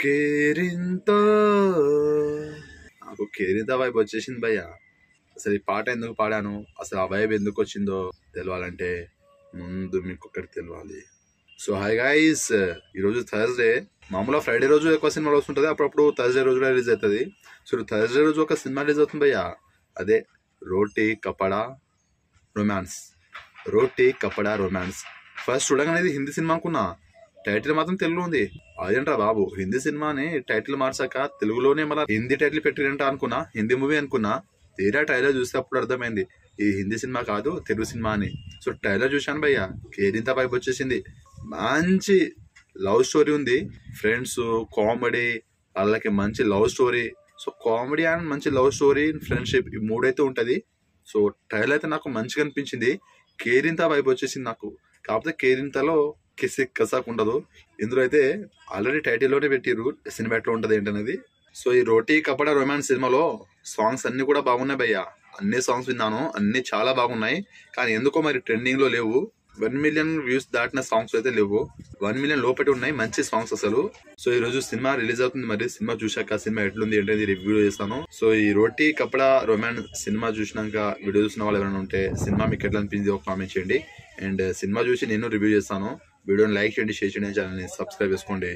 కేరింత నాకు కేరింత వైబ్ వచ్చేసింది భయ్య. అసలు ఈ పాట ఎందుకు పాడాను, అసలు ఆ వైబ్ ఎందుకు వచ్చిందో తెలవాలంటే ముందు మీకు ఒకటి తెలవాలి. సో హాయ్ గైస్, ఈరోజు థర్స్డే. మామూలుగా ఫ్రైడే రోజు ఎక్కువ సినిమాలు వస్తుంటుంది, అప్పుడప్పుడు థర్స్డే రోజు రిలీజ్ అవుతుంది. సో థర్స్డే రోజు ఒక సినిమా రిలీజ్ అవుతుంది భయ్య, అదే రోటీ కపడా రొమాన్స్. రోటీ కపడా రొమాన్స్. ఫస్ట్ చూడగానే ఇది హిందీ సినిమా అనుకున్నా, టైటిల్ మాత్రం తెలుగులో ఉంది. అదేంట్రా బాబు, హిందీ సినిమాని టైటిల్ మార్చాక తెలుగులోనే మళ్ళీ హిందీ టైటిల్ పెట్టిరంట అనుకున్నా, హిందీ మూవీ అనుకున్నా. తీరా ట్రైలర్ చూస్తే అప్పుడు అర్థమైంది ఈ హిందీ సినిమా కాదు తెలుగు సినిమా అని. సో ట్రైలర్ చూశాను భయ్య, కేరింత వైబ్ వచ్చేసింది. మంచి లవ్ స్టోరీ ఉంది, ఫ్రెండ్స్, కామెడీ, వాళ్ళకి మంచి love story. So comedy and మంచి లవ్ స్టోరీ, ఫ్రెండ్షిప్, ఈ మూడైతే ఉంటది. సో ట్రైలర్ అయితే నాకు మంచిగా అనిపించింది. కేరింత వైబ్ వచ్చేసింది నాకు. కాకపోతే కేరింతలో కిసి కసాకు ఉండదు. ఇందులో అయితే ఆల్రెడీ టైటిల్లోనే పెట్టిర్రు సినిమా ఎట్లా ఉంటది ఏంటనేది. సో ఈ రోటీ కపడా రొమాన్స్ సినిమాలో సాంగ్స్ అన్ని కూడా బాగున్నాయి భయ్య. అన్ని సాంగ్స్ విన్నాను, అన్ని చాలా బాగున్నాయి. కానీ ఎందుకో మరి ట్రెండింగ్ లో లేవు. 1 మిలియన్ వ్యూస్ దాటిన సాంగ్స్ అయితే లేవు, 1 మిలియన్ లోపటి ఉన్నాయి మంచి సాంగ్స్ అసలు. సో ఈ రోజు సినిమా రిలీజ్ అవుతుంది, మరి సినిమా చూసాక సినిమా ఎట్లుంది ఏంటనేది రివ్యూ చేస్తాను. సో ఈ రోటీ కపడా రొమాన్స్ సినిమా చూసినాక వీడియో చూసిన వాళ్ళు ఎవరైనా ఉంటే సినిమా మీకు ఎట్లా అనిపించింది ఒక కామెంట్ చేయండి. అండ్ సినిమా చూసి నేను రివ్యూ చేస్తాను. వీడియోని లైక్ చేయండి, షేర్ చేయండి, ఛానల్ని సబ్స్క్రైబ్ చేసుకోండి.